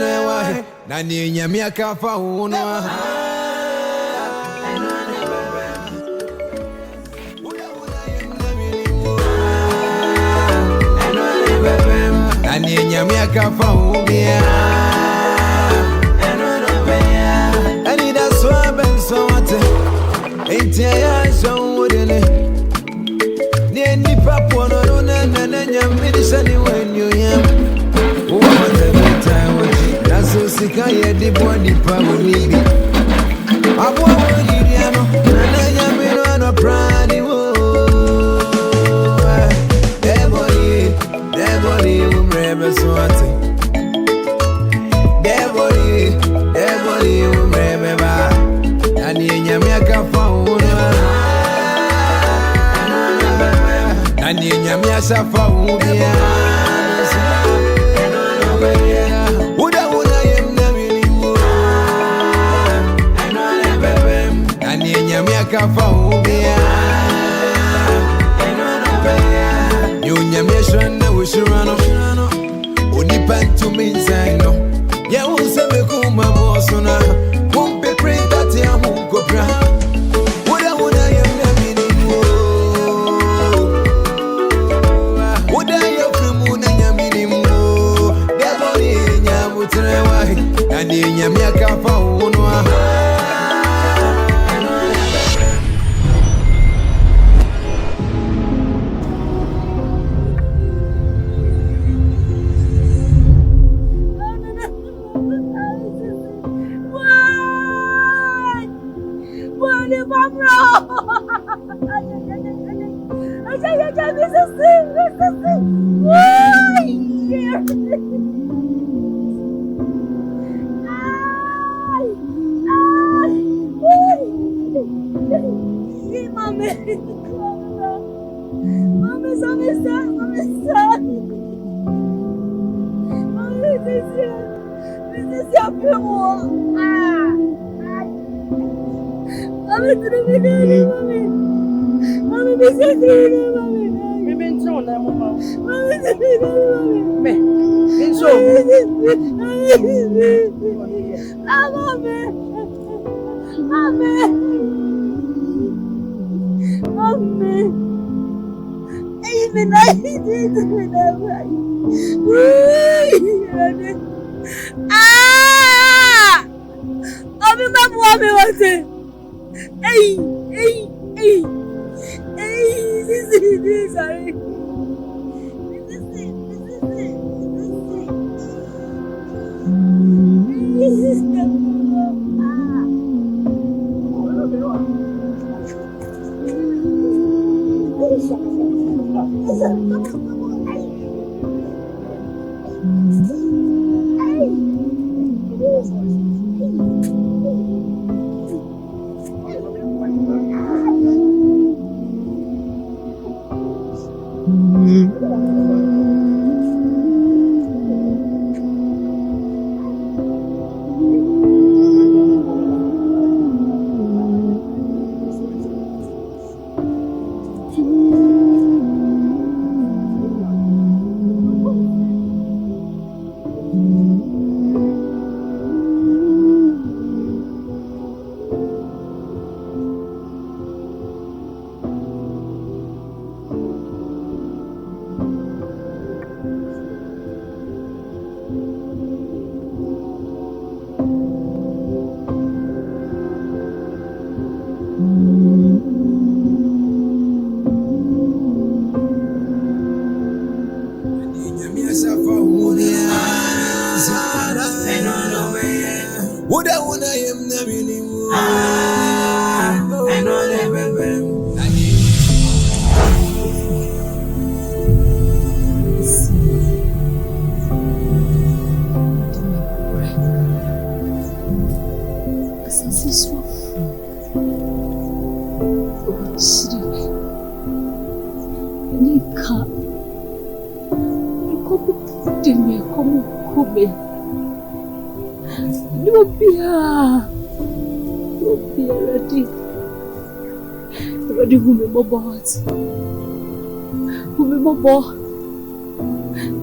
trewa na ni nyame akafa hono na ni nyame akafa hono ani da so ben so ate entia so wodene ni ni papo no na nyame di sani when you yam so sika ye di body pa woni bi abo woni di ano na nyame no no prani wo Debony umrebe so ate Debony umrebe ba ani nyame akafa wona ani nyame asafa wona kafa ubia nyonyamesha na ushirano unipantu minzaino ya useme kuma bosona kumpe printati ya mukopra uda yamna minimu uda yofrimu na nyaminimu Debony nyamutrewa ani nyamia kafa unwa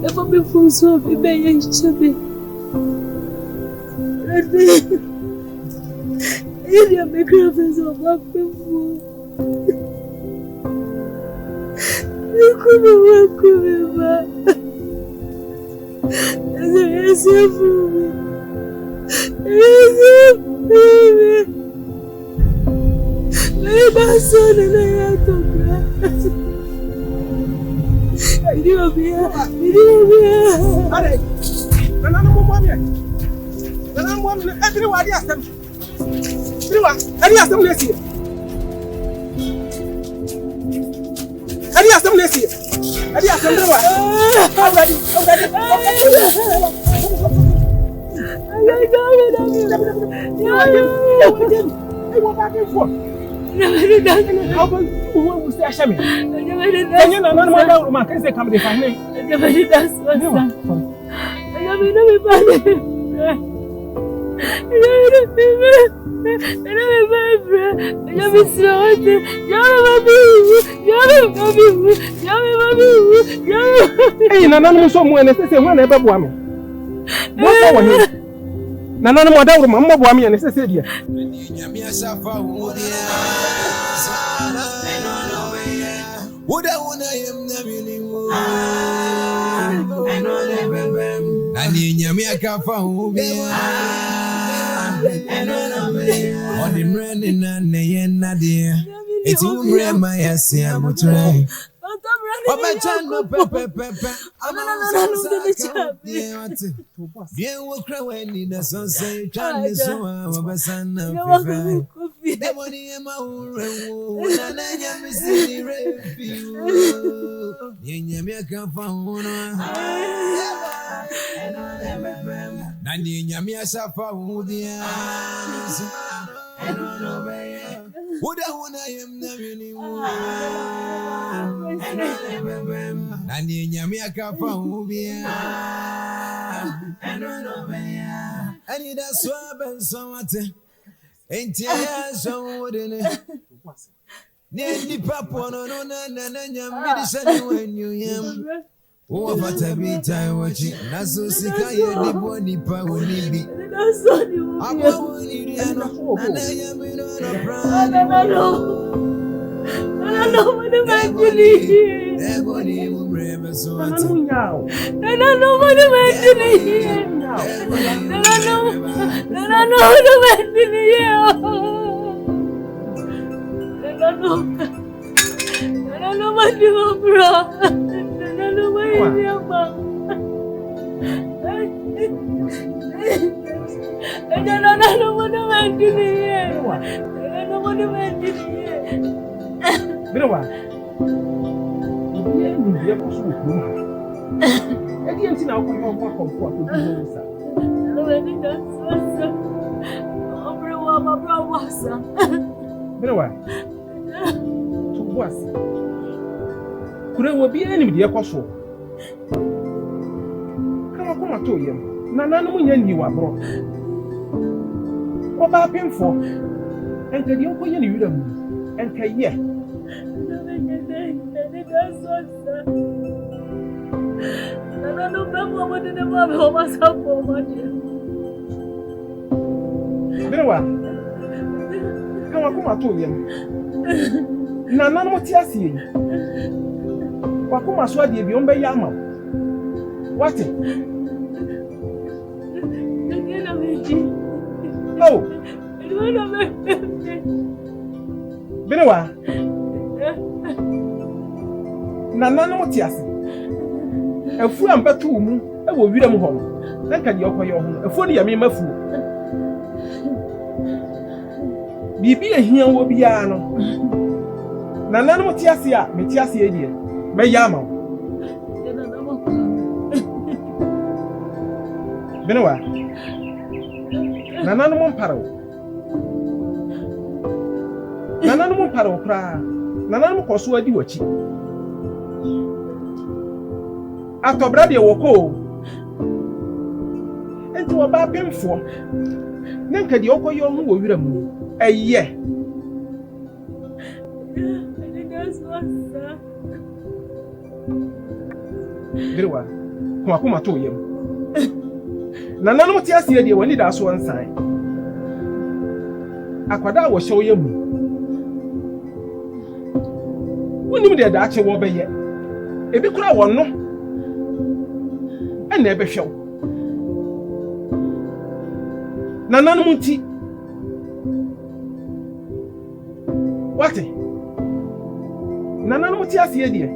Never before so be by each other. You make reference of my people. You come back. Yes, Nana no tia se de wani da so ansan. Akwada wo hyew ye mu. Wonim de da ache wo beye. Ebi kura wo no. Na ebe hwew. Nana no muti. Wate? Nana no muti ase de.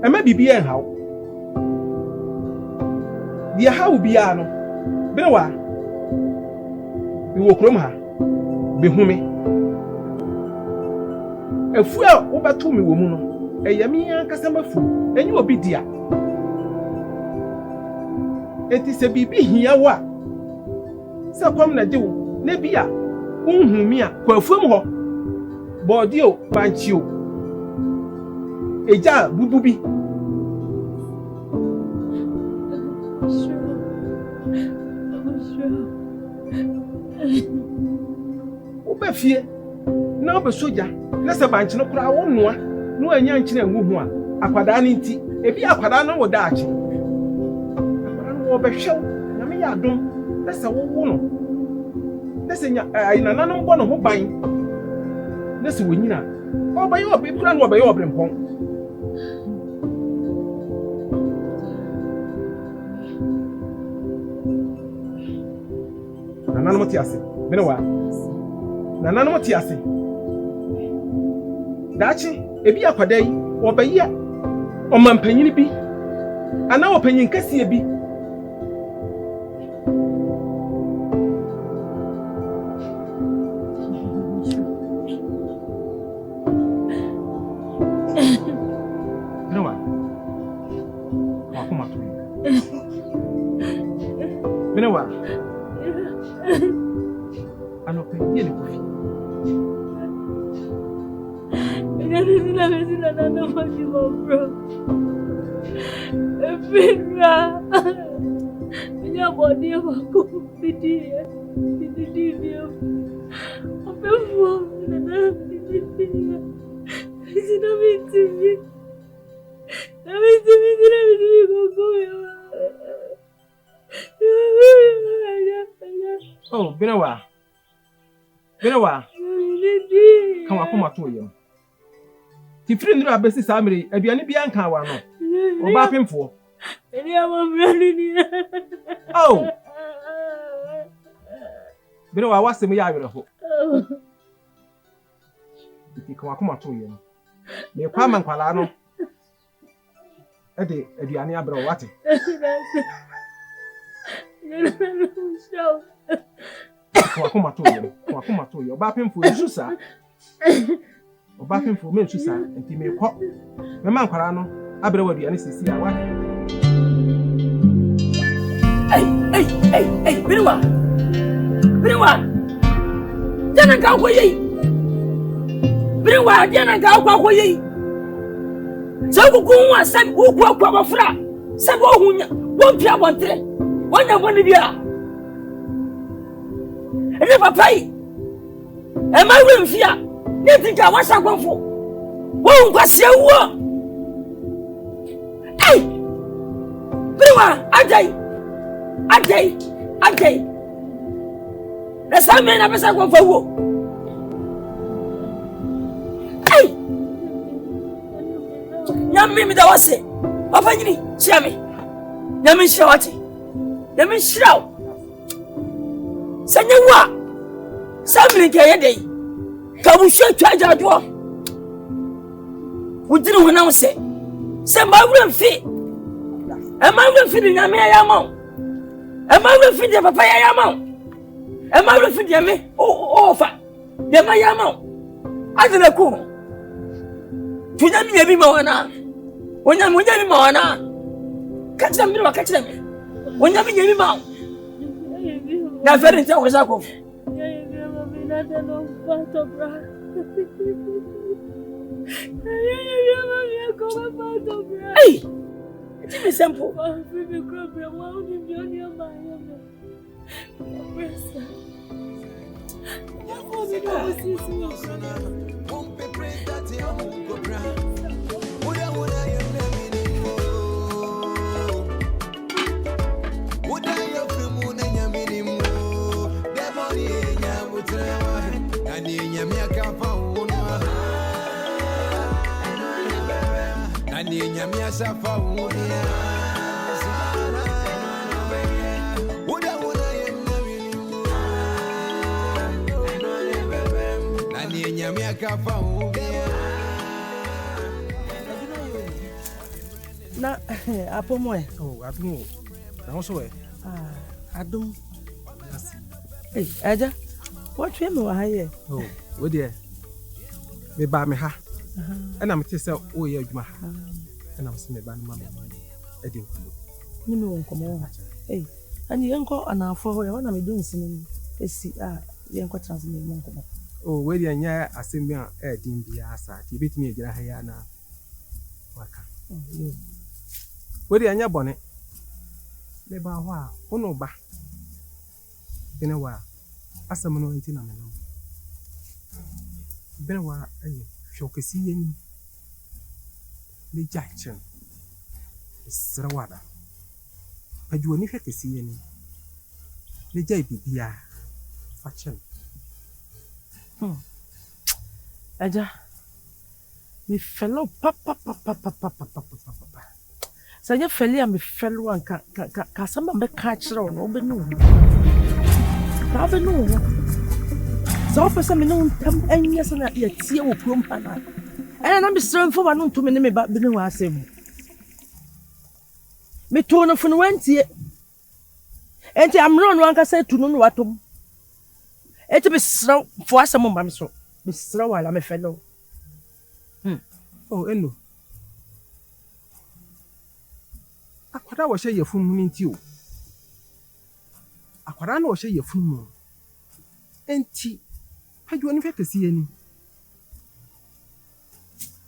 Ema bibi en hawo. Dia hawo bia no. Bewa. Bi wo krom ha. Be hume. Efu a wo beto me wo mu no. Eyami ankasa mafu. Enyi obi dia. Eti se bibi hia wa. Se kwam na de wo. Na bia unhu mi a kwa afuam ho. Body o banchi o. Eja bububi. Obafie na obesoja na se banchi no kura wo noa no anya nkyina ngu ho a akwada ne nti ebi akwada no wo daachi akwada no wo behwew na me ya dom na se wo no na se nya ayina nanom bo no ho ban na se wonyina obaye obi kura no obaye obrempon nanom tiase benewa nanom tiase daachi ebi akwada yi obaye omampanyini bi ana opanyin kase bi benewa wakoma to benewa ano pe yele kofi Mesina nana mati mo bro. Efira. Nya body wa ko piti. Piti bio. Opefo nana piti. Mesina miti. Na miti go go. Oh, benewa. Benewa. Kan wakoma to yem. Tifiri ndura abesi samiri aduane bia nka wa no oba pemfo eni amamrani ni oh bino wa wasem ya awere ho iti kan akoma to ye no me kwa mankwala no ede aduane abere wate kan akoma to ye oba pemfo esusa oba pemfo me nsusa enti me kɔ me mankwara no abere waduane sisi a wa Hey, Biriwa. Jana ka ko yi. Biriwa jana ka ko yi. Sabu ku wa sabu ku kwa bafra. Sabu hunya. Won pia bontre. Wonya boni bia. Ene papai. E ma wi mfia. Ne tinka wa sagonfo. Won kwase wo. Hey! Biriwa Ajay. Esa me na pesa kwa fawo. Hey! Nyami mi da wase. Papa nyini, chia me. Nyami shira wati. Nyami shira. Sanya wa. Samri ke yede. Ka bu hwe twaja do. Wudiri wona wo se. Se ma wura mfi. E ma wura mfi ni nyame ya ma. E ma wura mfi de papa ya ma. E ma wura mfi de me. Fa. De ma ya ma. Adele ku. Tunya mi bi ma wana. Wonya mi ma wana. Kacha mi wa kacha mi. Wonya mi bi ma. Na fere ntia wo sa ko. Hey! It's me simple. Would Na apo mo e. Oh, adum. Na wo so e. Adum. Aja. What we me wa ha ye? Oh, we there. Me ba me ha. And I'm say oh yeah adwuma ha. And I'm say me ba no ma me. Edi nkumo. Ni me won komo. Ani yenko anafo ho ye wana me do nsini esi yenko transmit mo nkomo. Oh, we there nya asemi a edin bia asa. Ti betimi egira ha ya na waka. Oh, yeah. We there nya bone. Me ba ho a wono ba. Bene wa asem no nti na me no. Bene wa shokesi yen. Le jachen. Srawada. Pajuo ni hwekesi yen. Le jai bibia. Fachen. Aja. Me fellow papa. Sanya feli a me fellow an ka sama be ka kire no be no. Ka be no. So pesa me no tam anya sana ya tie wo kurom pana. Na me srem fo ma no ntumi ne me ba be no asem. Me to no funu wantie. Enti amro no anka say tu no watom. Enti be srem fo asem mba me so. Me srem wala me fellow. Oh, eno. Akwara wo hye yefun mu nti o. Akwara na wo hye yefun mu. Enti pajuo ni fekesi ani.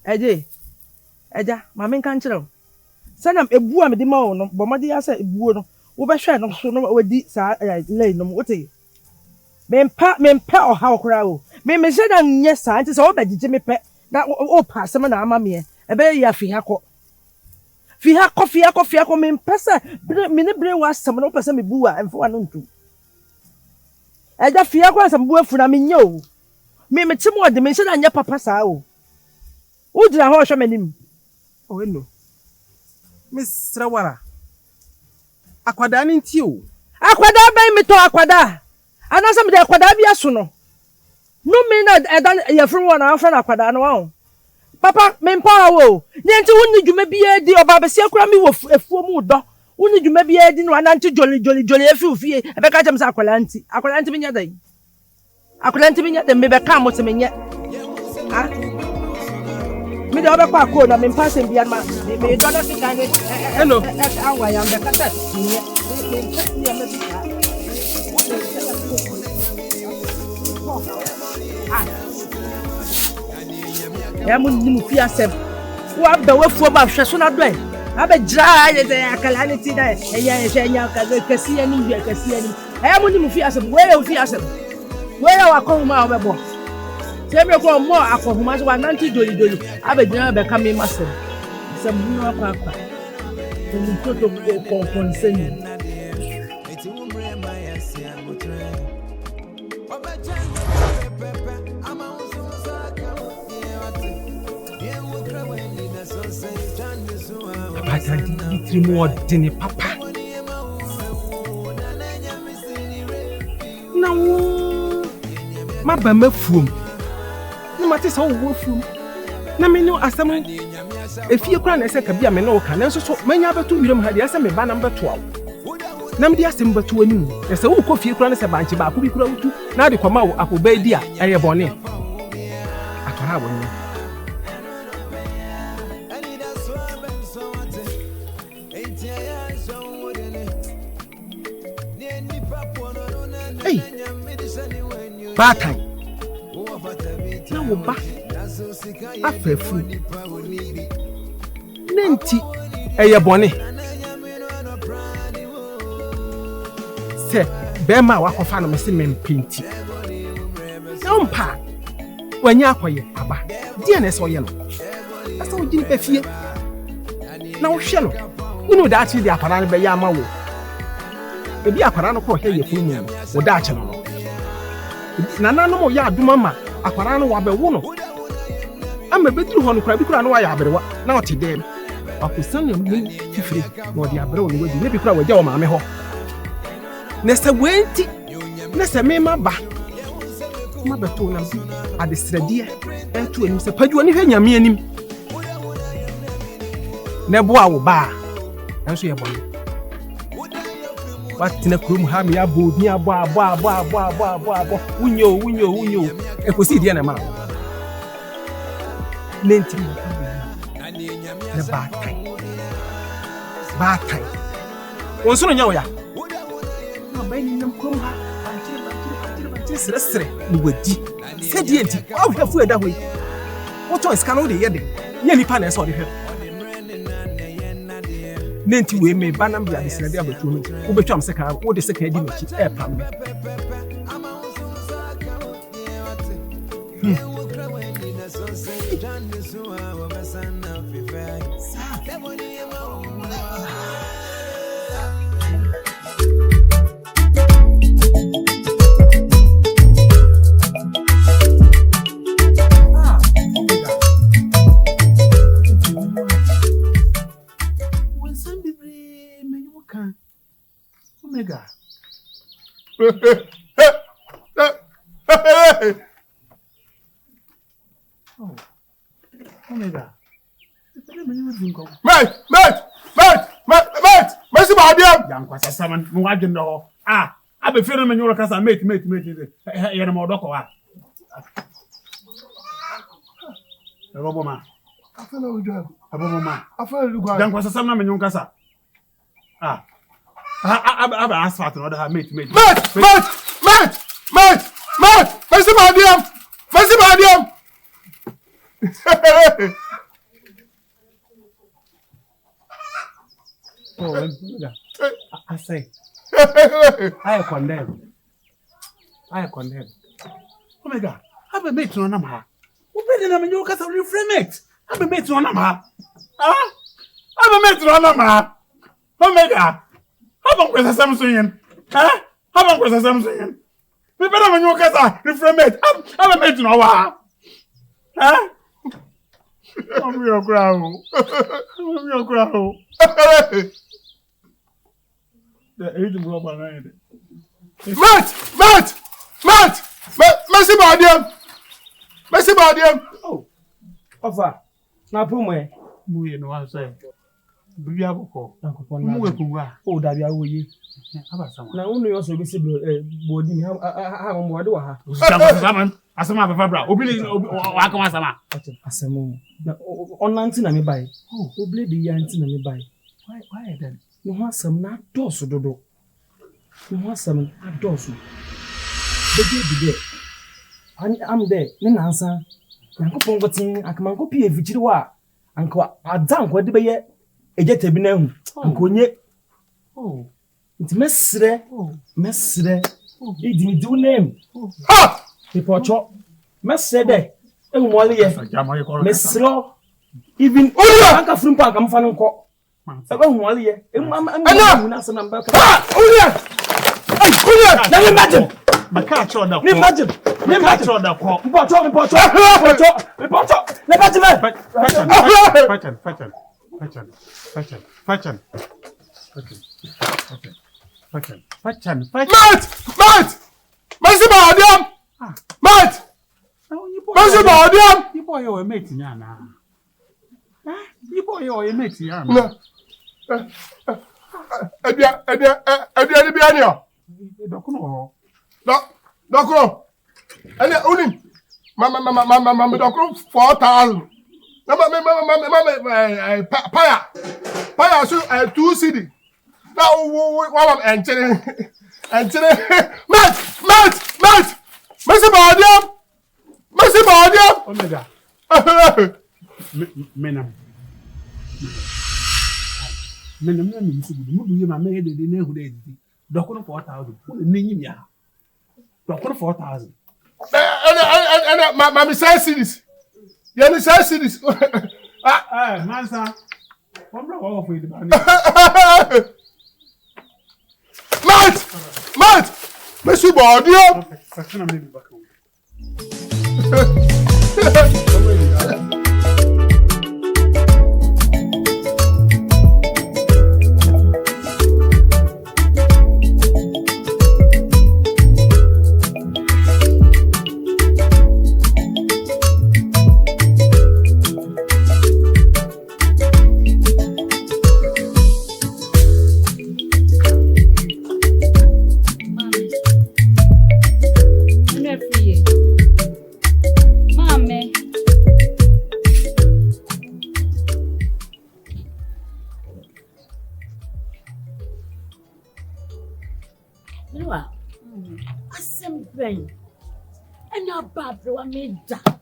Eja, mama nkan kire. Sanam ebu a me di ma wo no, bo made ya sa ebuo no. Wo be hwe no so no wadi sa lay no wote. Mempa o ha okra o. Me se da nye sa nti se wo be gige me pe. Na o pa se na ama me. Ebe ya fi ha ko. Fi ha ko me mpesa me ne bre wa sam no pesa me bu a emfo wa no ntu. Eja fi ha ko asam bu afu na me nya o. Me tim o de me se da nya papa sa o. Wo dira ho hwe manim. Oh, eno. Miss Rawara. Akwada ni nti o. Akwada ban me to akwada. Anasa me de akwada bia so no. No me na edan ya fru won na afra akwada no wa. Papa me mpa wo. Ni nti wonni dwuma bia di oba besia kura mi wo efuo mu do. Wonni dwuma bia di no ananti joli efi ofie. Ebe ka jem sa akwala nti. Akwala nti binya dan. Akwala nti binya dan me be ka mo se menye. Ha? Me de oba kwa ko na me mpa se bia ma. Me do na sika ni. Hello. Anwa ya me kata. Ya mun ni mu fi asem wa ba wafuo ba hwe so na do e aba gira ya akala ni ti da ya nya ka kasi ya ni kasi ya ni ya mun ni mu fi asem we ya fi asem we ya wa ko ma obebo se me ko mo akohuma so wa nanti doli aba gira be ka me masem se mu na kwa ni toto ko konsen Trimo dini papa. Na wo ma ba mafum. Na mate sa wo fum. Na me no asam efie kura na se ka bia me no ka na so manya beto wiram ha dia se me ba na beto awo. Na me dia asem beto anim. Na se wo ko fie kura na se banche ba ko bi kura wutu na de kwama wo akoba di a eye bone. Akara woni. Hey, Batai. Now we back. After food. Nenti. Eye bone. Se bema wa kofa no me se mempinti. Nompa. Wanya akoye aba. Die na so ye no. Asa wo gini pefie. Na wo hwe no. Unu da achi di apara no be ya ma wo. Ebi akwara no ko hye ye funu mu wo da ache no na na no mo ya aduma ma akwara no wa be wo no ama beduru ho no kura bi kura no wa ya aberewa na o te dem akusanya mu fifiri no de abrɛ no wadi ne bi kura wagya wo maame hɔ na sɛ wenti na sɛ me ma ba ma beto na adesrɛdeɛ ɛto anim sɛ padwo ne hwɛ nyame anim na boa wo ba ɛnso yɛ bɔne watina kurom ha me abo bi abo wunyo ekosi die na ma lenti na batai wonso no nya wo ya na ba ni nam kurom ha anti sere ni wadi sɛdeɛ enti awuhwɛfo ɛda hɔ yi wotɔ sika no de yɛ de yɛ nipa na ɛsɛ ɔde hwɛ nenti we me ba nam bia de sɛde abɛtu no wobɛtwam sika wo de sika di machi pam me Omega. Oh, Omega. Mate! Mercy, my dear! Young Nkansah Saman, Muajan, no. Ah, I be feeling when you're a casa, mate. You're more doco. A roboma. I follow you, a roboma. I follow you, Nkansah Saman, and Nkansah. Ah. I've asked for another mate. Mercy, my dear! Oh, I say, I condemn. Oh my God, I've been made to an amha. Who better than you can reframe it? I've been made to an amha. Ah, I've been made to an amha. Oh my God, how about with Samson? Huh? How about with Samson? We better when you can reframe it. I've been made to an amha. Huh? I'm your crown. Mate! Mercy, my dear! Oh, Papa, now put me. Muye no answer. Bibi aboko. Oh, that you are we. Now only also be body ha mo wade wa ha. Saman, asama be fabra. Obili wa kan asama. Asemo. Na onanti na me bai. Oh, obili de yanti na me bai. Why then? No ho asam na doso dodo. No ho asam na doso. Be there. I'm there. Ne nansa. Yankopon gotin akamanko pie vichiri wa. Anko adan ko de be ye ejeta bi na hu. Anko nye. Oh. Nti mesre. Idi mi do name. Ha! Ipocho. Mesre de. Enwole ye. Mesro. Even anka frumpa aka mfa nko. Ebe nwole ye. Emu na se na mba. Ha! Ulia! Na imagine. Maka cho da ko. Imagine. Cho da ko. Ipocho. Na imagine. Fashion. Mate! Mercy, my dear! Mate! Mercy, my dear! You boy your mate nyana. You boy your mate nyana. No. Edia ni bi ani o. Dokuno. Dokuno. Ele unim. Mama dokuno 4,000. Mama paya so 2 cedi. Now what am entering? Mate! Mercy, my dear! Omega. Menam na mi sugu mu du ye ma me de na hu de di dokuno 4,000 wo ne nyim ya dokuno 4,000 Mama say series. You need say series. Mansa. Ombra wo for the Mate! Monsieur Bordio! Fakana me back home. Some brain. And now Barbara made that.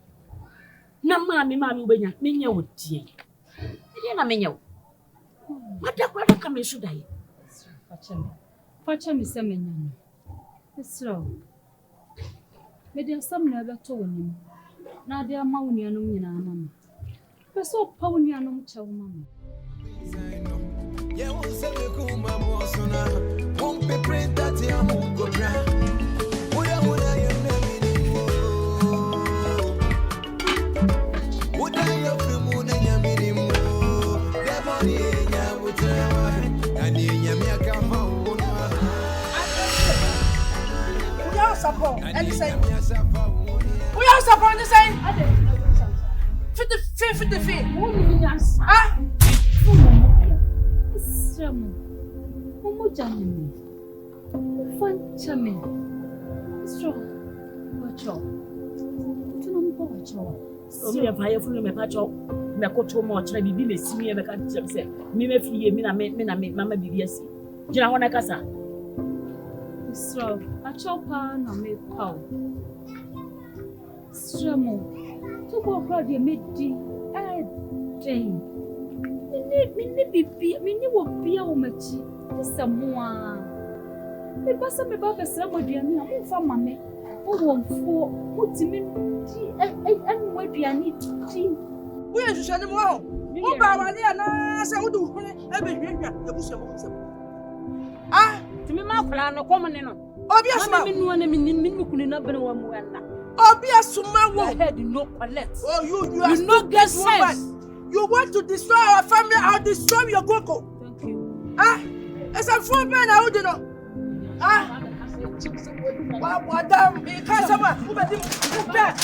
Na mammy wenya minya wotie. Ede na menya wo. Mada kwada ka me should die. Facha me se menya no. Esro. Me dey sam na be to wonim. Na dey ama wo nuanom nyina ama me. Pe so pa wo nuanom che wo mama. Ye won se me ku ma mo so na. Won pe print that ya mo go bra. Oya ye me mi ni mo. Oda yo fi mu na nya mi ni mo. Debony nya utrewa. Ani nya mi aka fa wo no. We are support and say. We are support and say. 50. Ah. Esramo. Momo janime. Fanchame. Esro. Wacho. Tunampo wacho. Omi ya fire funu me pacho. Me koto mo chira bibi le simi e be ka tiem se. Mi me fiye mi na mama bibi asi. Jina ho na kasa. Esro. Acho pa na me pa. Esramo. Tubo kwa de medi. Jane. Mini bibi, mini wo bia wo machi. Samoa. Me basa me ba kasa mo duani a mo fa mame. Wo wonfo, wo timi di an waduani ti. We are shani mo ho. Wo ba wale ana se wo du hune e be hwehwa e busu mo nsem. Ah, timi ma kula no kom ne no. Obi asuma me nuwa na me kunu na bene wa mu na. Obi asuma wo. Head no collect. Oh, you are no get sense. You want to destroy our family, I'll destroy your cocoa. Thank you. Ah, it's a full man, I wouldn't know. Ah, what damn, you can't someone who made him put that.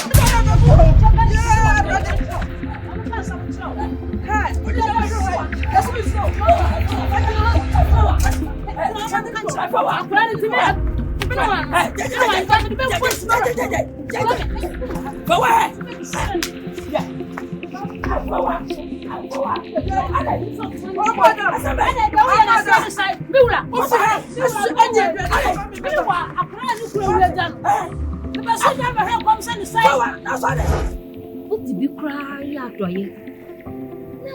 What did you cry out to you?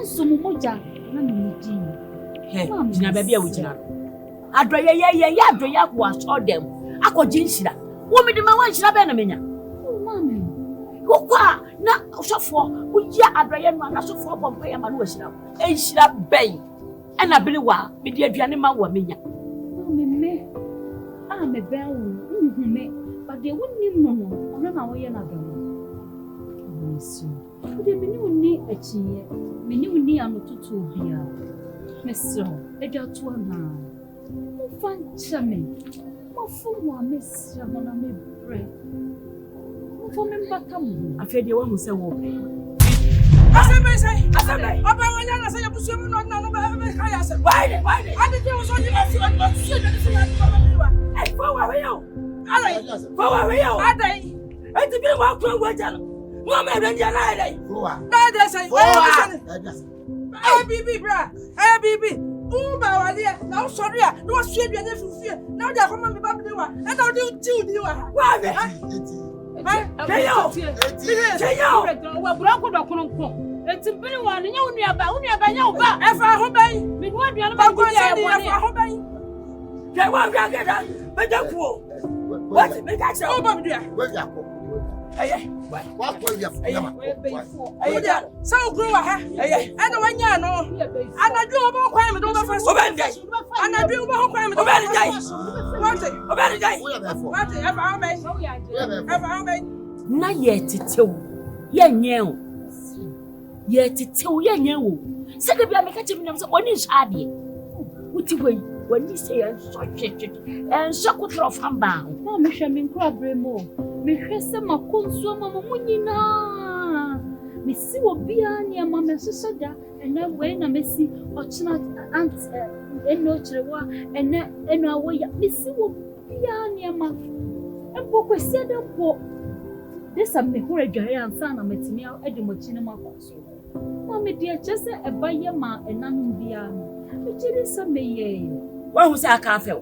Some moja, hey, Jina baby, which are Adoya was all them. I could jinxida. Woman, the man should have been a minute. Oh, mammy. Kwa na osofo uya adraye no na sofo pompa ya manu ashira enhira ben na belewa me di aduane ma wa menya me me ben wo me but de wonnim no no ono na wo ye na ben so de me ni onni achiye me ni onni anototo bia me so e da to na mo fancha me mo fu mo me sra mo na me bre for me batamu afede wa hu se wo Asembe oba wanya na say abusu mu no na ba ka ya se why ade je wo so ni asu an ba su de se na ba mi wa e fo wa we yo ade e ti bi wa ko wa ja no mo me be ndia na ade fo wa na de say e bibi bra e bibi u ba wa le na o sori a na o su aduane fufie na o de akoma me ba bi wa e na o de ti udi wa Cheyo! Wa branco do konko. Enti bini wa nya unuaba nya uba. Efa ho ban. Me no aduane ba go ya e efa ho ban. Je wa ga ga be da ku. What me ka se o ba bi dia. We ya ko. Eye. Wa ko ya fu ya ma. Aye dia. Sa o gro wa ha. Eye. Ana wanya no. Anadu obo kwan me do ba fa. O ba ndai. Anadu obo kwan me do. O ba ndai. O ba ndai. What efa ho ban. Efa ho ban. Na ye titew. Ye nyen. Ye titew ye nyen wo. Se de bia me ka chim nyam se oni shade. Uti we wani se yan so chichi. En so kutro famba. Na me hwe me nkra bremo. Me hwe se makonso mama munyina. Me si obi ani ama me sosoda ena we na me si ochina ant eno chirewa eno awoya me si obi ani ama. Empo kwesi adempo. Desa me hore dware ansa na matimi ade mochine makonso. Ma me dia chese ebaye ma enanum bia no. Me chiri se meye. Wa hu se aka afew.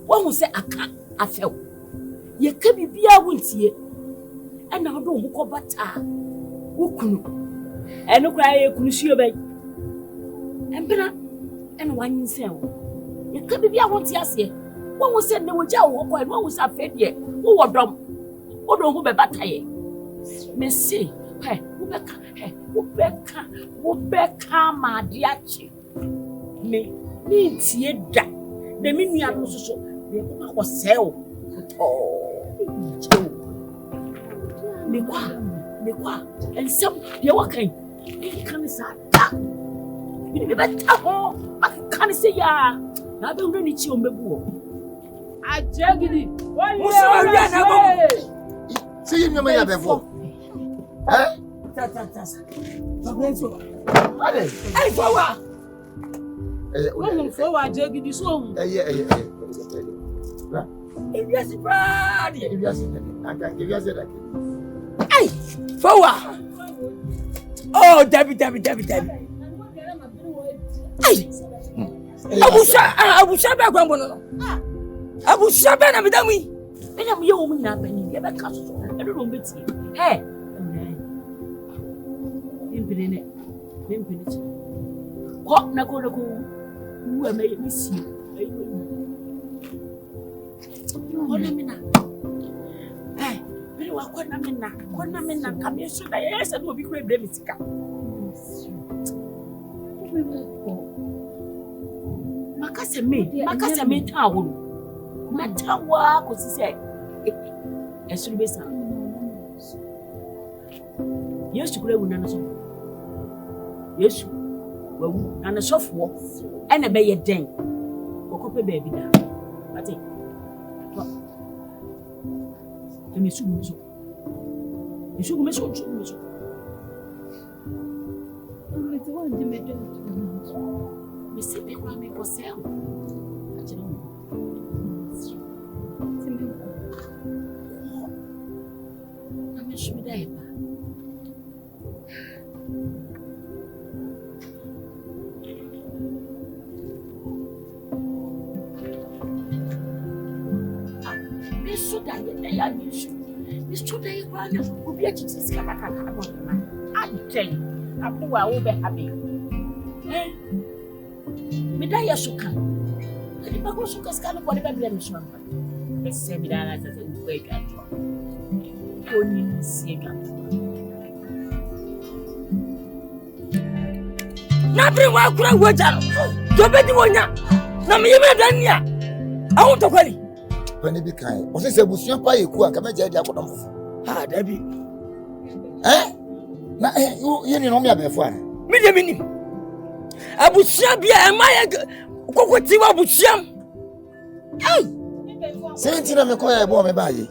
One who said, I can't, I fell. Ye can be a winty, and now don't go back. Who could and no cry, could see your bed. And better, and one in cell. Ye can be a winty as ye. One was said no jail, and one was a fed yet. Who were dumb? Who don't go back? Missy, hey, Rebecca, my dear chief. Me, see that. The minion was sell. Oh, and some you're walking. You can't say that. You better home. I can't say ya. I don't really chill me. I jaggedy. See you never before. Eh? Hey, forward. Forward, jaggedy song. Yes, hey, forward. Oh, Debbie. Hey, Abu Shaba, Abu Shaba, and Madame. And I'm your woman, and you never castle. I don't know, Betsy. Hey, Infinite. What, Nakoda, who made me see you? Hey, very well, what Namina, come here, so yes, and will be great, Bemiska. Makasa me town. Matawa, because he said, as soon as yes, to play with Nana. Yes, well, and a soft walk, and a bay a dang. Walk up a baby now. I think. Me so. Me see me kwa me posel. I'm sure that. It's true that you will be a chicken. I tell you, I'm the one who be happy. Eh? Me die a suka. The bago suka scan for the baby and swamp. Let's say me that as a wake at all. Only see that. Nothing will cry with her. So betty one ya. No, me, Dania. I want to call you. When it be kind, was this a bushing pie? Who can make a job? Ah, Debbie. Eh? You know me before. Minimum. Abushabia, am I a cocotiwa busham? Hey! Saint me call a bomb by you.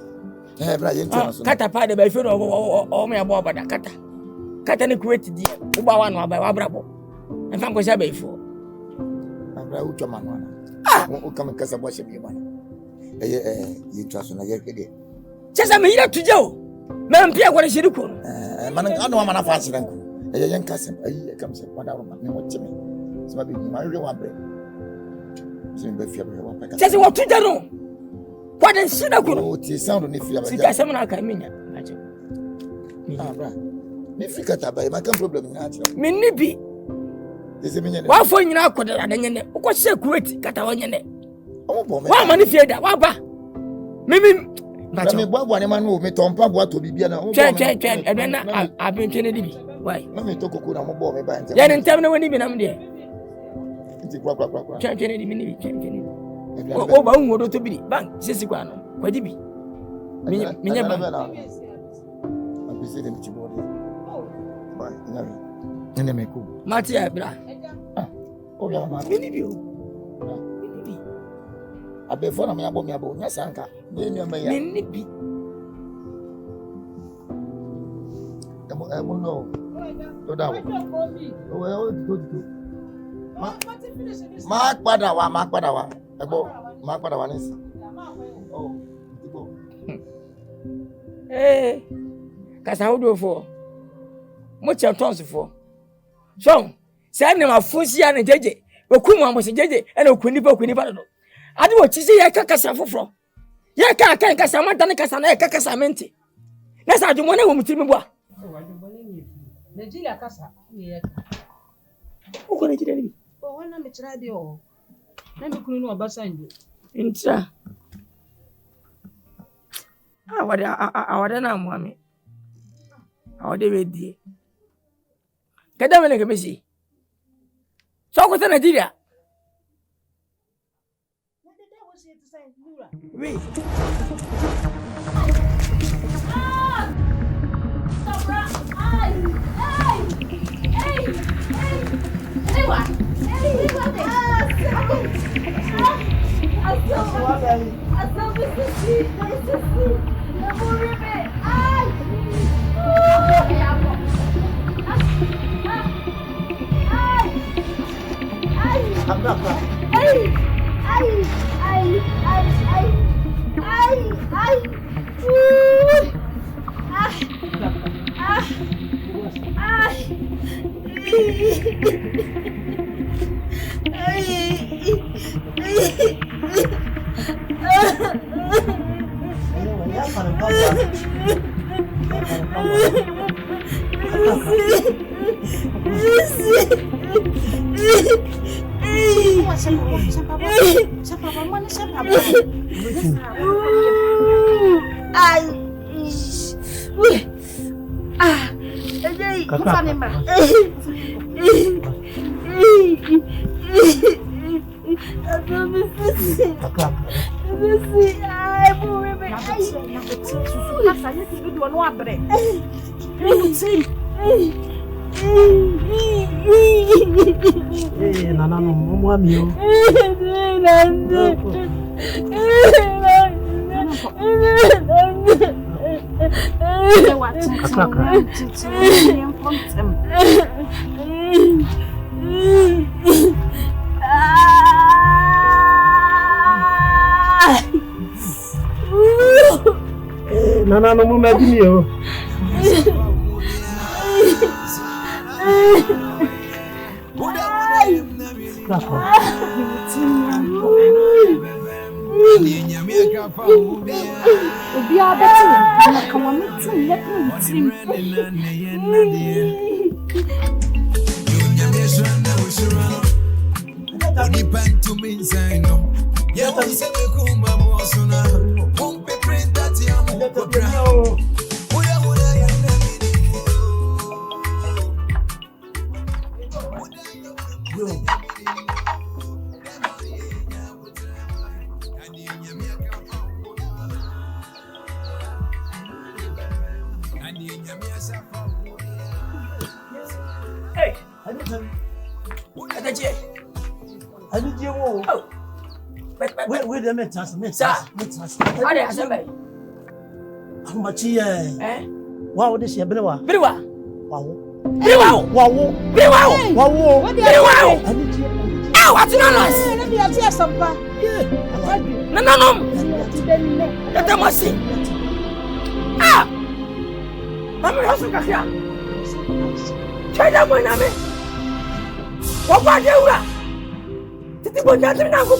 Eh, Brian, Catapad by food or me about the Cata. Catani created the Ubawan by Wabrabo. And Fanko Sabe for. I'm proud to man. Ah, won't come and cast a wash of you. You trust on a year. Just a minute to Joe. Man, Pierre, what is you do? Man, I know I'm a fancy uncle. A young cousin, a year comes up, whatever, what to me. So I be my real one break. Just what to do. What is it? Oh, tis sound if you have a someone I can mean. Ah, right. Me figure by my problem. Minibi. Why for you now? Could I what's so great? Catawanian. Why money fear that? Why? Maybe. But me one man who me tompa what to be and then I've been Kennedy. Why? Let me talk about my boy by then and tell me when even I'm there. Kennedy, Kennedy. Oh, but to be bank, Sissiguano. Where did be? We say them chibodi. Bye. Nene me cool. Matia bra. Oh yeah, man. Believe I be for me abo. Yes, anka. Believe. No. To that one. Oh, Mark Padawa. Mark Padawa is. Oh. Eh. Kasa how do for? Much your tons for. So, say na mafusi ya jeje. Okumu amosi jeje ena okunipa do. Ade wo chisi ya kakasa foforo. Ya ka kasa madane kasa na ya kakasa mente. Na sa adwumo na wo mutimi bua. Nigeria kasa ye uko Nigeria ni wana mechira de o na mi kunu no Obasanjo intra awada na muame awade wedi kada mene ke besi so ko Nigeria oui Nana no mo amio. Nana no mo medinio. Wow, this year, Brewa. Wow. Ah, what's not nice? let me hear some pa No. Let them see. Ah, I'm a house of Kakia. China, my name. What about you? Did you go down to Nango?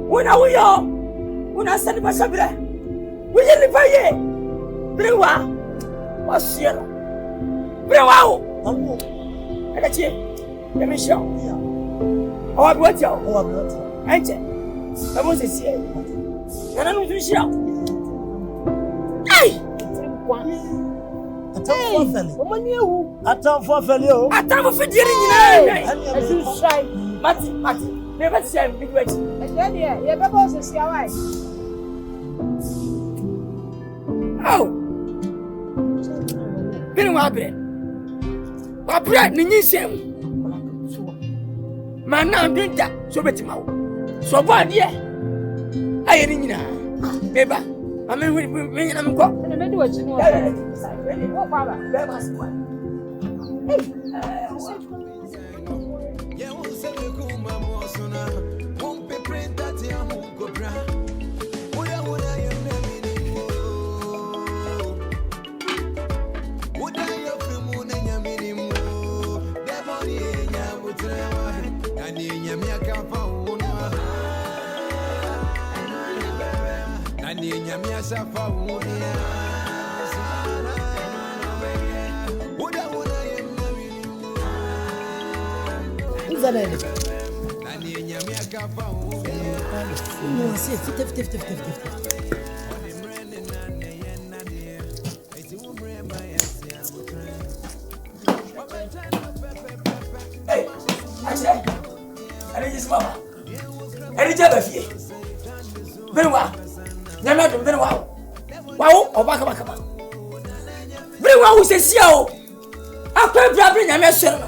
When are we all? When I said, Masabra, we didn't pay it. Brewa, what's here? Brewa, and that's it. Let me show. Oh, I'm what you are. I want to see. And I don't show. Hey! I don't for fellow. I don't for dealing. Matty, never say big way. And then, yeah, you're see how I. Oh, Been wa bre. Wa bre ni nyisem. Man na binta so betima wo. So bo ade aye ni nyina. Beba. Ame me nyina me ko. Na me do achi no. Wo pa ba. Beba so. Yeah, who said we come more sooner? Won't be print that you won't go bra. Would I am would I have the moon and your minimum? Debony and Yamutra and Yamia and Yamia Safa would I Who's that? No, see, 50. Hey, I said, I need this mama. I need to be very well. You're not very well. Wow, or back. Very well, who says, yo, I can't bring a message.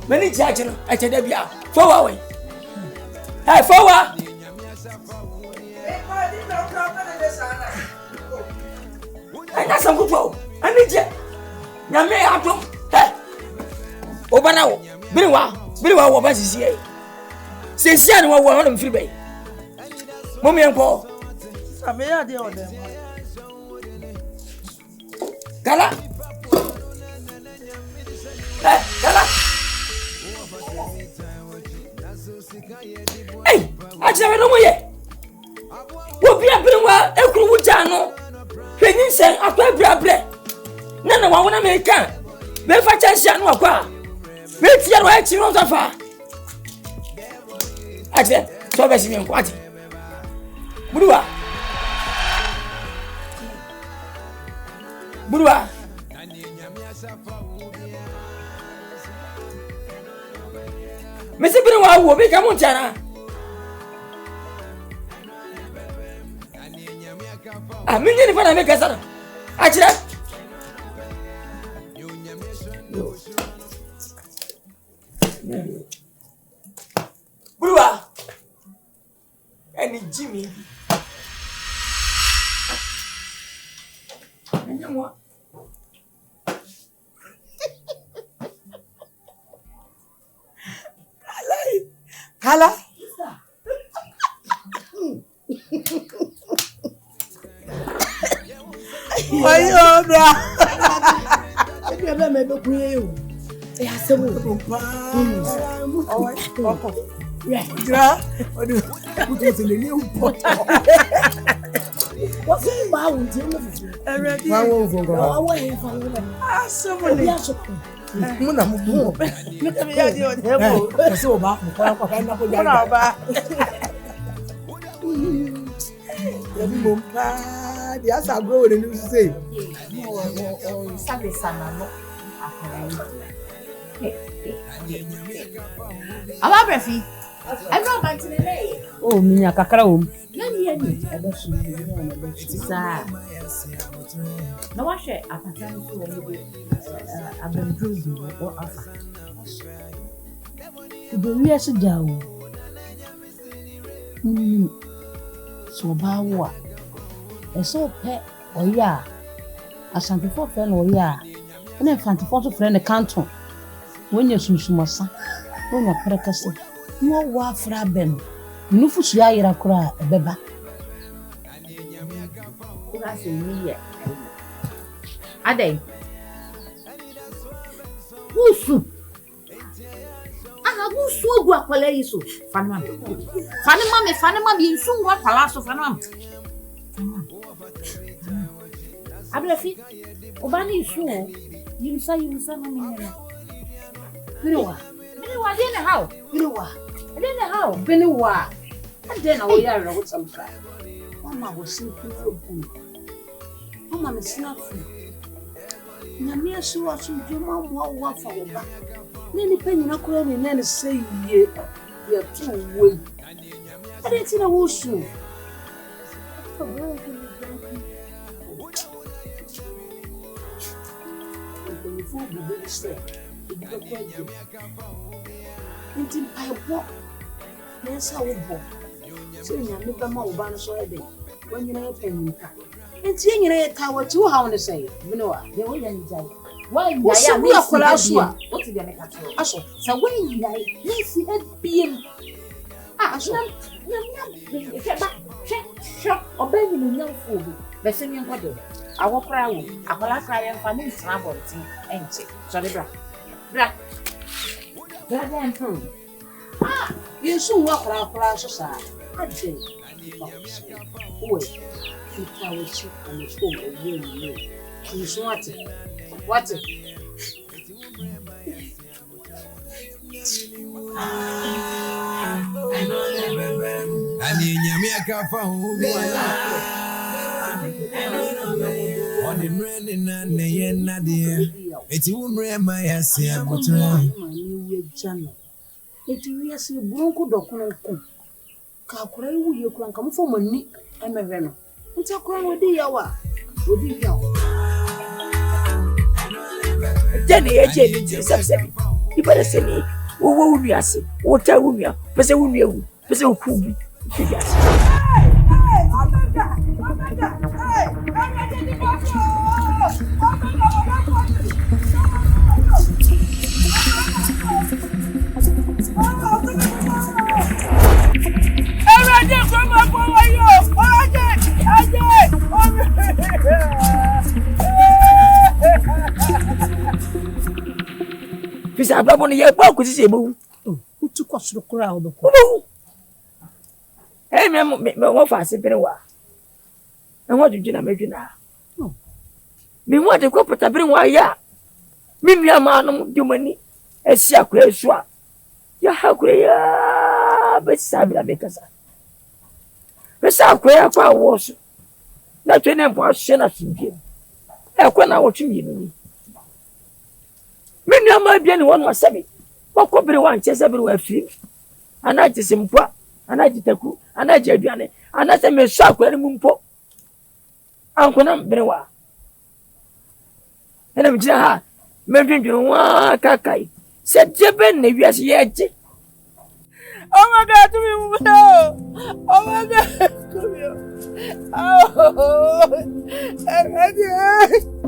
Many judges, I tell them, yeah, forward. Hey, forward. And that's some good flow. I need you. Now, may I do? Hey, over now. Very well, what is here? Say, send what one of them free bay. Mommy and Paul. I'm here, dear order. Gala. Hey, Gala. Hey, I tell you no more. We'll be a bit well, a crew would channel. When you say, I play brable. None of one American. Then for chance, I know a car. Wait, you're right, you know so far. I said, so best in what? Burua. Mr. Burua will become Montana. I mean, if I make a son, I said, Burua and Jimmy. Kala. Why you bra? Ebi ebe me be kunye yo. E asewo. Jira. Odu. Kutu se le ni upo. What's in my own team? Already. Wa wo fo go. Wa wo he fa wo. Asomole. Ebi asoko. Mu na mu bu. Me ya di o debo. E se o ba ko na ko ja. Na ba. Ebi mo pa. Di asa grow we ni say. O sabe sana no. Aba brefi. Everyone back to the day. Oh, minya kakra wo. Nani yani? Ebe su ni na be Sa. Na wa hwe apatan so wo be abendruzi wo afa. Ibe wi ase jawo. So ba wo a. Eso pe oya. Asantefo fe na oya. Na infantefo so fe na canton. Wonya sunsumosa. Wonya prekase. No wa fra ben. Nufu su ya yira kura ebeba. Kura se ni ye. Adai. Usu. Aha usu ogu akwala yiso. Fanwa. Fanma me nsu ngwa kwala so fanwa. Abrefi. Obani isu o. Yimsa na menyera. Birewa dene how? Birewa. Dene how? Birewa. Dene wo ya ro tsamka. Mama wo simple food. Mama me snafu. Nyame asu asu djuma mo wa fa wo ba. Neni penyi na kura ni neni say ye. Ya tu we. Ade ti na wo su. before we do this thing. Until I walk, yes, I will walk. So you have never more about so day when you know penny. And seeing you tower 2 how to say, you know, the way you say. Why, what's a real Kolasua? What did they make at all? So when you like, let's see a beam. Obey me, no fool. The same body. I walk around. I will ask I am family travel, ain't it? Sorry, Bra. Brother, you soon walk around for our society. I say, wait, you tell us on the phone of you. You swat it. What? And you me a kafa on the running and the end of the year. It's you, my ass, I'm trying. It's yes, you broke document. Kakura, you can come for money. I'm a venom. It's a crown with the hour. With the hour. Jenny, you better say me. Who will be asking? What I will be? But I will be able to cool me. Fisa ababo ni ye pa ko sise bo. Who took us to the crowd? Eh me won fa se bere wa. E won juju na medwina. Me won de ko pata bere wa ya. Me nua ma no dumani esi akwa esu a. Ya hakure ya be sabila be kasa. Be sa akwa ya kwa wo so. Na twene mpo ahye na sinbie. E kwa na wo twimi ni. Me nua ma bia ni won wasabi. Wako bere wa nche se bere wa firi. Anaji simpwa, anaji taku, anaji aduane, anase me so akwa ni mumpo. Ankona bere wa. Ena mi jira ha, me dwindwin wa kakai. Se jebe na wiase ye je. Oh my God, to me mumpo. Oh my God, to me. Oh.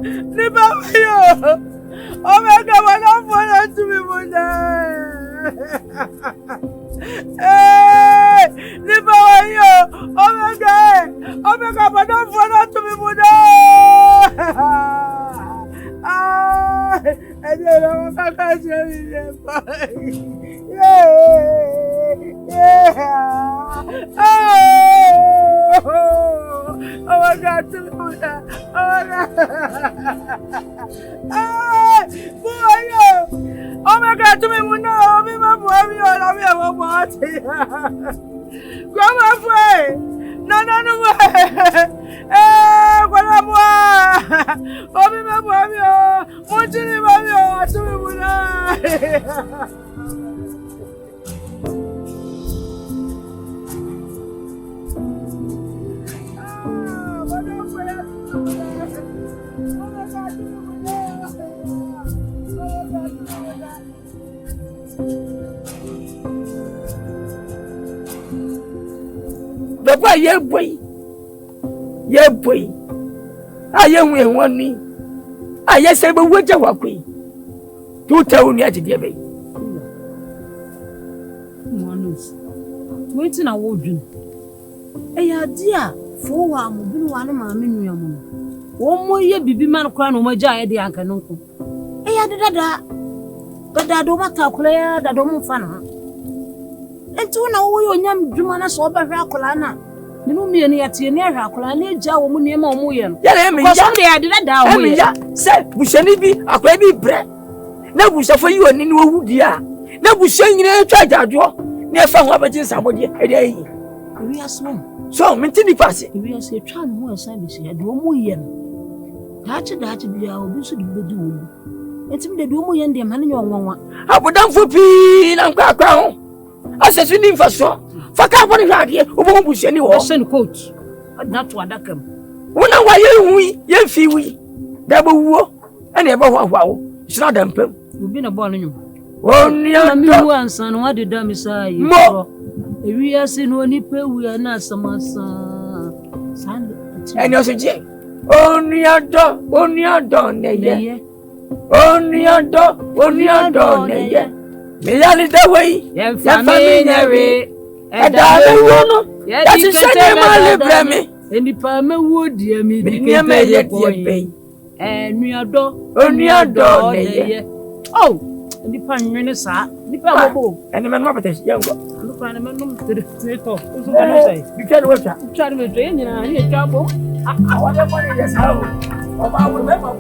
Ni baba yo. Oh my God, what I'm for to me mumpo. Hey, ni baba yo. Oh my God, what I'm for to me mumpo. I don't know what I can say. Oh my God, to me, oh my God, to me, no, me, my boy, me, all of me, my boy. Grandma, free. No way. What am I? Oh, me, my boy, what do you want to me, Papa, ye boy. I am with one me. I yes, I will wait a walk. To tell me at the day. Waiting a wooden. Eh, dear, for one mammy. One more year, Bibi man crown on my giant, the uncle. Eh, but I don't want to clear that don't fun. And to know your young Jumana saw by Racolana. You know me any at near Racolana, Jow Muniam or Muyan. Yeah, somebody I did that down. Say, we shall be a baby bread. Now we suffer you and in wood, dear. Now we sing in a charge draw. Never found what is somebody a day. We are small. So, mentally passing. We are say, trying more service here, do Muyan. That to be our business to do. It's me the Muyan, the man in your one. I put down for pee and crack down. I said, you need for so. For company right here, who won't push any war. Send coat. Not what I come. When I were you, we, ye fee we. There were war, and ever wow. Shut them. We've been a born in you. Only a new one, son, what did I say? More. If we are seen when you pay, we are not some son. And you're saying, only a dog, only a dog, only a dog, only a dog, me a little way, and family, and that is a man, me. And the palmer would, dear me, near me yet, and we adore, only a dog, oh, and the pan minister, the palmer, and the man of this young one. Look at the man to the theater. You can't watch that. Try to train and I trouble. I want to put in this house. I will remember.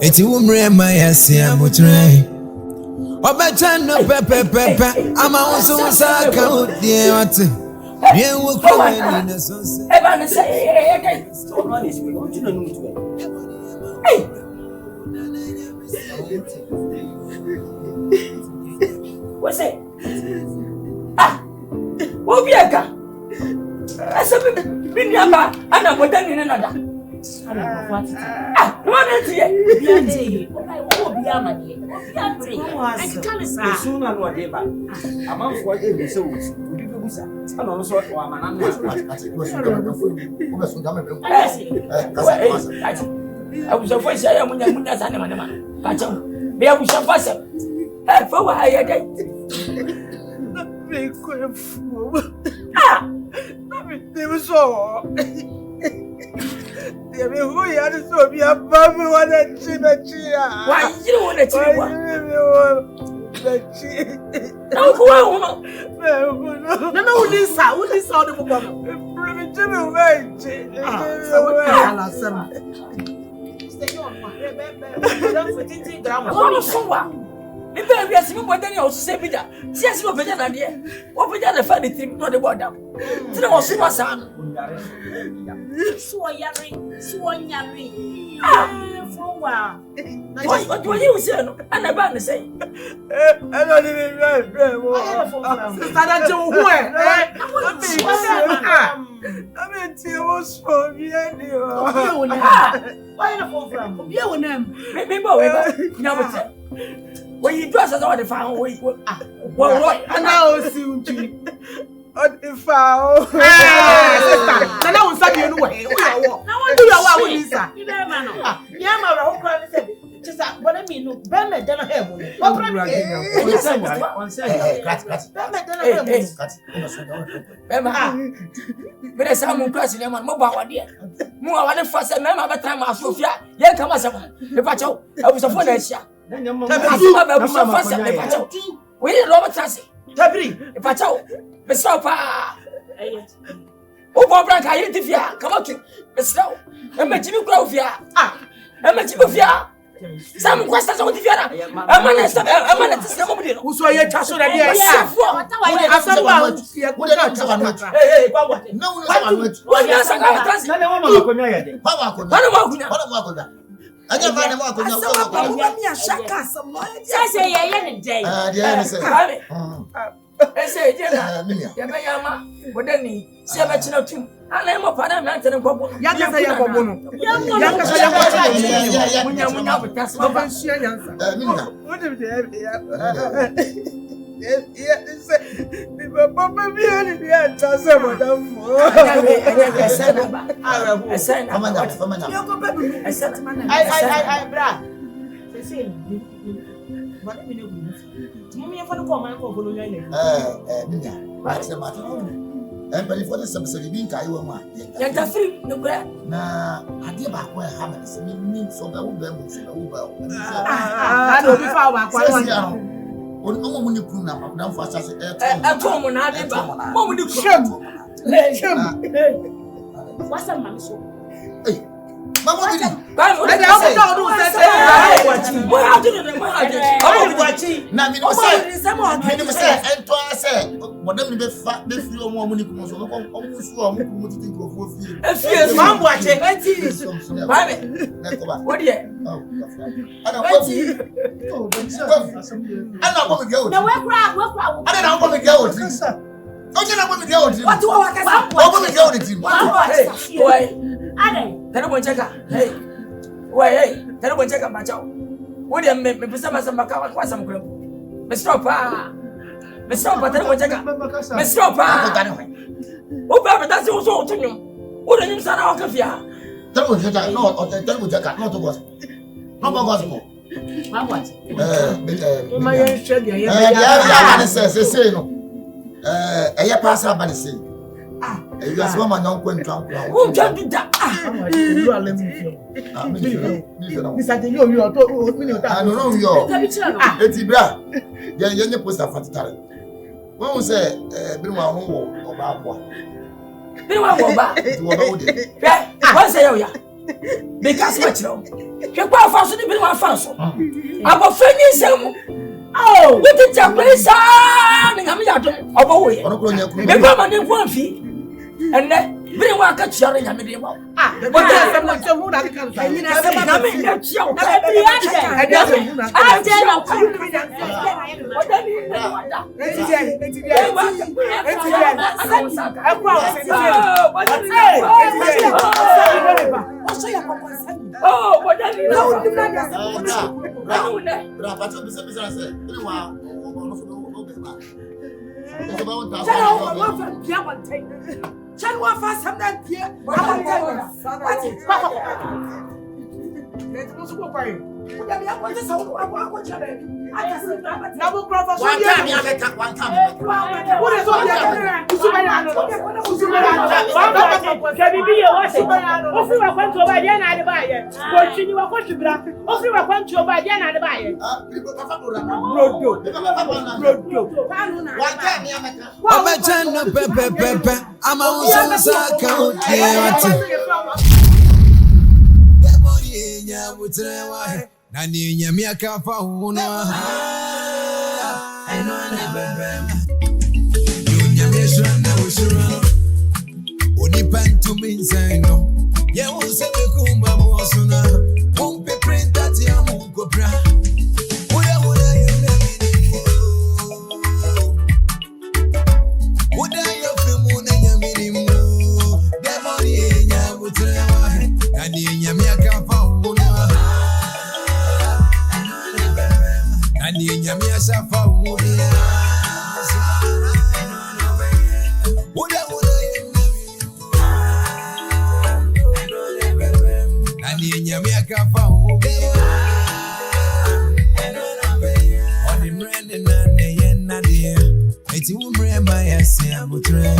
It's a woman, my ass, mutre. Obachano pepe, I'm also Saka, dear. What? You will come in a sunset. Ever say, so on this way, what you know to it. What's it? Ah, what be a car? I said, been yamba, and I'm putting in another. What is it? I was a voice. I am Munya Sanama. Pacho, be able to pass him. For what I had. Big fool. Ah, they were so. They were who you had to so be a baby one and chia. Why you want to tell no, Lisa, who is all the woman? Maybe we are seeing what they also say. Yes, you are better than here. What we are the funny thing, not the water. Tell us, my son. What do you say? And about to say, I don't even know. I mean, you was for me. Why the phone from? You name. Maybe never tell. When you dress as all the found way, what? And now see you. On the foul. I was saying, you know, now what do you want, Lisa? You know, man. Yeah, my whole crowd said, just what I mean, Bama didn't have one. But there's some class in your mobile idea. More than the first member of the time of Sophia. Yeah, come on, the patrol. I was a phone. We didn't know what I said. Tabri, if I tell Mr. Pa. Oh, Bob Branca, I didn't fear. Come on, Mr. And my Jimmy Grovia. Ah, and my Jimmy Fia. Some questions on the Fiera. A man is somebody who saw your tassel and yes. I never know what to say. And but if what is subsidy being Kaiwa, you're free, no bread. Now, I give up where happens, means so that will be able to. I don't be far back. When you put up, now fast as at home, and I did moment you shame. What's a man so? Mamma, Terrible checker. Hey, wait, terrible checker, my child. William, me some Makawa, some group. Mr. Pa, terrible checker. Mr. Pa, who that's also to you. Wouldn't you start out of here? Terrible checker, no, or the terrible checker, not to us. No more gospel. What? My shed, yeah, say no. I pass up and say. You are woman, no one who can do that. You are letting me feel. Miss Adenio, you are talking. I don't know your Etibra. Young poster for the talent. One will say, bring my home or Baba. Bring my home. What's the because much no. You go fast to be my fancy. I'm a friend. Oh, what did you place? I'm a boy. Remember my name one fee. And then bring one catch your in a medium. Ah, but that's someone that comes. I mean, that's your Chan wa fa sam na tie. Let's go to quiet. Ya me akwante sa wo akwacha baby. Aka se Na bo crop so One time ya make one time. What is all the Usubaya? Bibi ye wase. Ofri wa kwantu oba dia na ade ba ye. Ko twini wa kwatu bra. Ofri wa kwantu oba dia na ade ba ye. Brodo. One time ya make. Obachano pepe ama unsa account yati. Debony nya mutrewa na ni nya mi akafa uno. I know na bebe. You nya me shwa na ushura. Oni pantu minzaino. Ye unse bekumba mosuna. Umpe print ati ya mungo bra. Uda yemna mini. Uda yofimuna nyamini. Debony nya mutrewa. Nani nya mi akafa uno. Nani nya mi asafa uno. Uda Nani nya mi akafa uno. Oni mrende nane yena dia. Eti umrema yase abutre.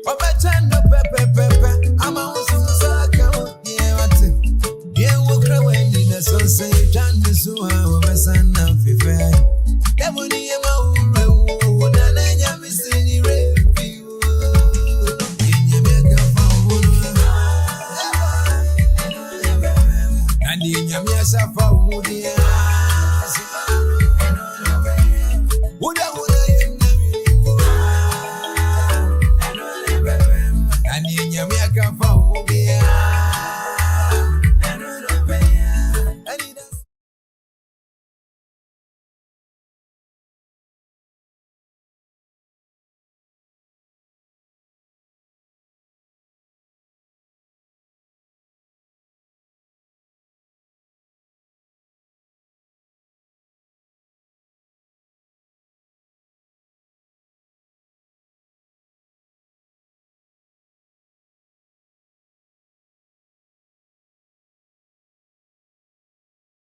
Obachano pepe ama usunsa account yewate. Ye wokra weni na sonse tande suha obasana fife. Debony ema